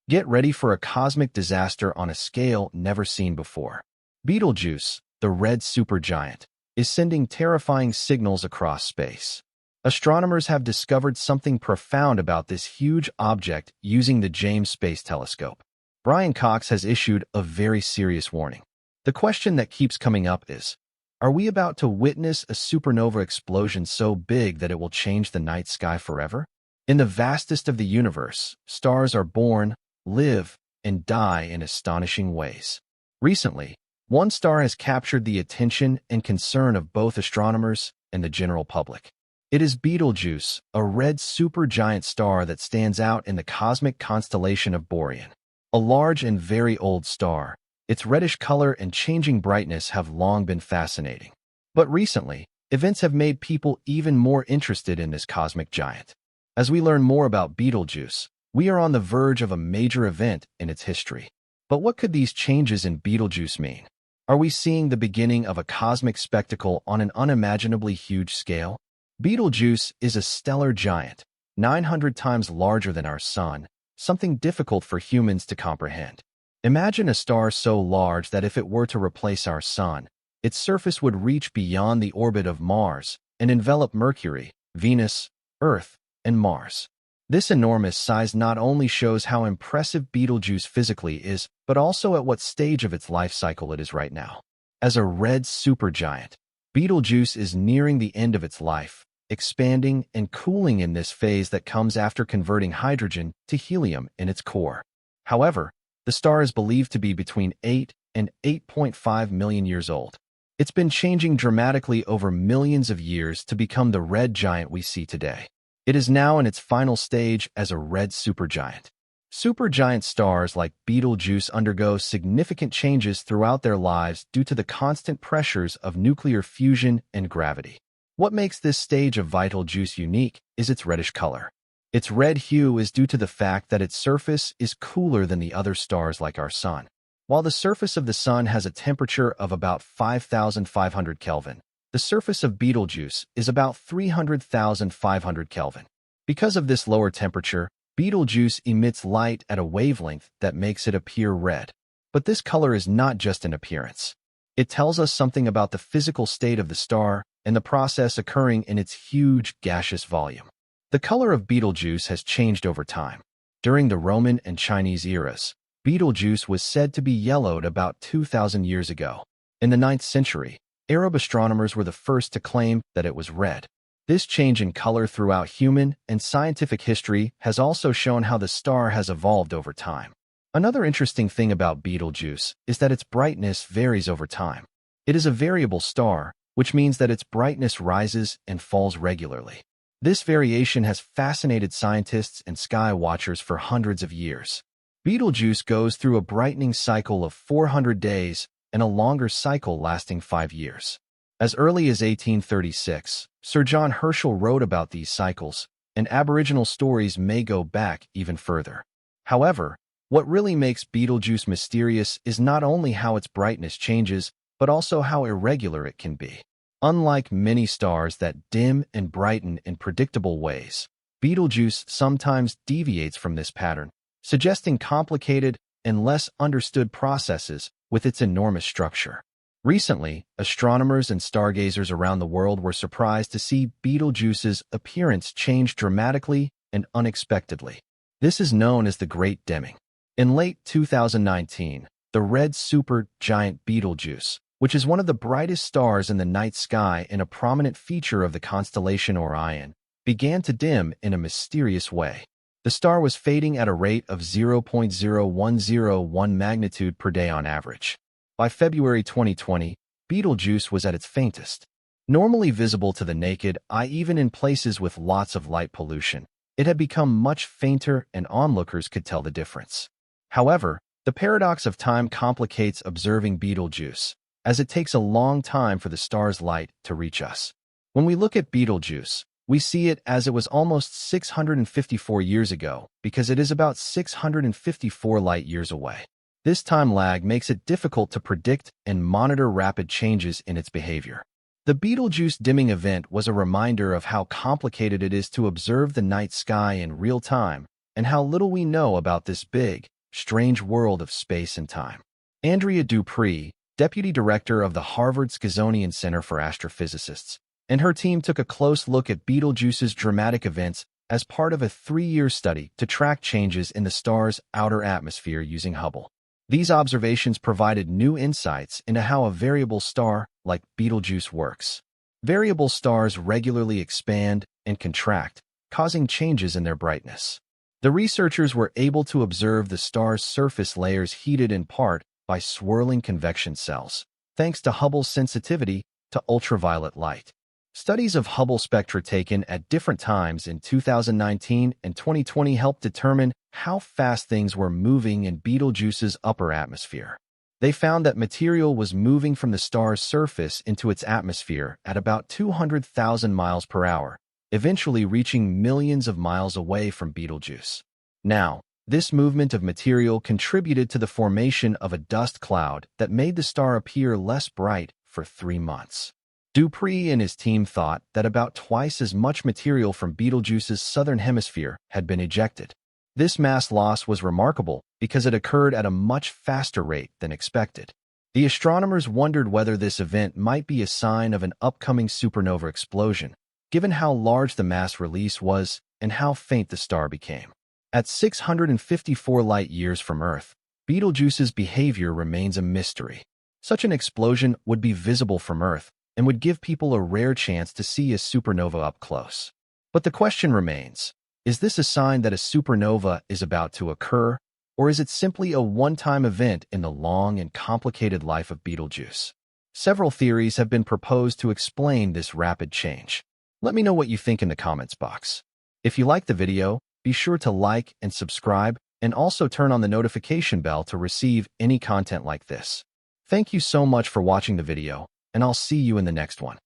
Get ready for a cosmic disaster on a scale never seen before. Betelgeuse, the red supergiant, is sending terrifying signals across space. Astronomers have discovered something profound about this huge object using the James Space Telescope. Brian Cox has issued a very serious warning. The question that keeps coming up is, are we about to witness a supernova explosion so big that it will change the night sky forever? In the vastest of the universe, stars are born, live, and die in astonishing ways. Recently, one star has captured the attention and concern of both astronomers and the general public. It is Betelgeuse, a red supergiant star that stands out in the cosmic constellation of Borean. A large and very old star, its reddish color and changing brightness have long been fascinating. But recently, events have made people even more interested in this cosmic giant. As we learn more about Betelgeuse, we are on the verge of a major event in its history. But what could these changes in Betelgeuse mean? Are we seeing the beginning of a cosmic spectacle on an unimaginably huge scale? Betelgeuse is a stellar giant, 900 times larger than our Sun, something difficult for humans to comprehend. Imagine a star so large that if it were to replace our Sun, its surface would reach beyond the orbit of Mars and envelop Mercury, Venus, Earth, and Mars. This enormous size not only shows how impressive Betelgeuse physically is, but also at what stage of its life cycle it is right now. As a red supergiant, Betelgeuse is nearing the end of its life, expanding and cooling in this phase that comes after converting hydrogen to helium in its core. However, the star is believed to be between 8 and 8.5 million years old. It's been changing dramatically over millions of years to become the red giant we see today. It is now in its final stage as a red supergiant. Supergiant stars like Betelgeuse undergo significant changes throughout their lives due to the constant pressures of nuclear fusion and gravity. What makes this stage of Betelgeuse unique is its reddish color. Its red hue is due to the fact that its surface is cooler than the other stars like our Sun. While the surface of the Sun has a temperature of about 5,500 Kelvin, the surface of Betelgeuse is about 300,500 Kelvin. Because of this lower temperature, Betelgeuse emits light at a wavelength that makes it appear red. But this color is not just an appearance. It tells us something about the physical state of the star and the process occurring in its huge gaseous volume. The color of Betelgeuse has changed over time. During the Roman and Chinese eras, Betelgeuse was said to be yellowed about 2,000 years ago. In the 9th century, Arab astronomers were the first to claim that it was red. This change in color throughout human and scientific history has also shown how the star has evolved over time. Another interesting thing about Betelgeuse is that its brightness varies over time. It is a variable star, which means that its brightness rises and falls regularly. This variation has fascinated scientists and sky watchers for hundreds of years. Betelgeuse goes through a brightening cycle of 400 days and a longer cycle lasting 5 years. As early as 1836, Sir John Herschel wrote about these cycles, and Aboriginal stories may go back even further. However, what really makes Betelgeuse mysterious is not only how its brightness changes, but also how irregular it can be. Unlike many stars that dim and brighten in predictable ways, Betelgeuse sometimes deviates from this pattern, suggesting complicated and less understood processes with its enormous structure. Recently, astronomers and stargazers around the world were surprised to see Betelgeuse's appearance change dramatically and unexpectedly. This is known as the Great Dimming. In late 2019, the red supergiant Betelgeuse, which is one of the brightest stars in the night sky and a prominent feature of the constellation Orion, began to dim in a mysterious way. The star was fading at a rate of 0.0101 magnitude per day on average. By February 2020, Betelgeuse was at its faintest. Normally visible to the naked eye even in places with lots of light pollution, it had become much fainter and onlookers could tell the difference. However, the paradox of time complicates observing Betelgeuse, as it takes a long time for the star's light to reach us. When we look at Betelgeuse, we see it as it was almost 654 years ago because it is about 654 light years away. This time lag makes it difficult to predict and monitor rapid changes in its behavior. The Betelgeuse dimming event was a reminder of how complicated it is to observe the night sky in real time and how little we know about this big, strange world of space and time. Andrea Dupree, deputy director of the Harvard Smithsonian Center for Astrophysicists, and her team took a close look at Betelgeuse's dramatic events as part of a 3-year study to track changes in the star's outer atmosphere using Hubble. These observations provided new insights into how a variable star like Betelgeuse works. Variable stars regularly expand and contract, causing changes in their brightness. The researchers were able to observe the star's surface layers heated in part by swirling convection cells, thanks to Hubble's sensitivity to ultraviolet light. Studies of Hubble spectra taken at different times in 2019 and 2020 helped determine how fast things were moving in Betelgeuse's upper atmosphere. They found that material was moving from the star's surface into its atmosphere at about 200,000 miles per hour, eventually reaching millions of miles away from Betelgeuse. Now, this movement of material contributed to the formation of a dust cloud that made the star appear less bright for 3 months. Dupree and his team thought that about twice as much material from Betelgeuse's southern hemisphere had been ejected. This mass loss was remarkable because it occurred at a much faster rate than expected. The astronomers wondered whether this event might be a sign of an upcoming supernova explosion, given how large the mass release was and how faint the star became. At 654 light-years from Earth, Betelgeuse's behavior remains a mystery. Such an explosion would be visible from Earth and would give people a rare chance to see a supernova up close. But the question remains, is this a sign that a supernova is about to occur, or is it simply a one-time event in the long and complicated life of Betelgeuse? Several theories have been proposed to explain this rapid change. Let me know what you think in the comments box. If you liked the video, be sure to like and subscribe, and also turn on the notification bell to receive any content like this. Thank you so much for watching the video, and I'll see you in the next one.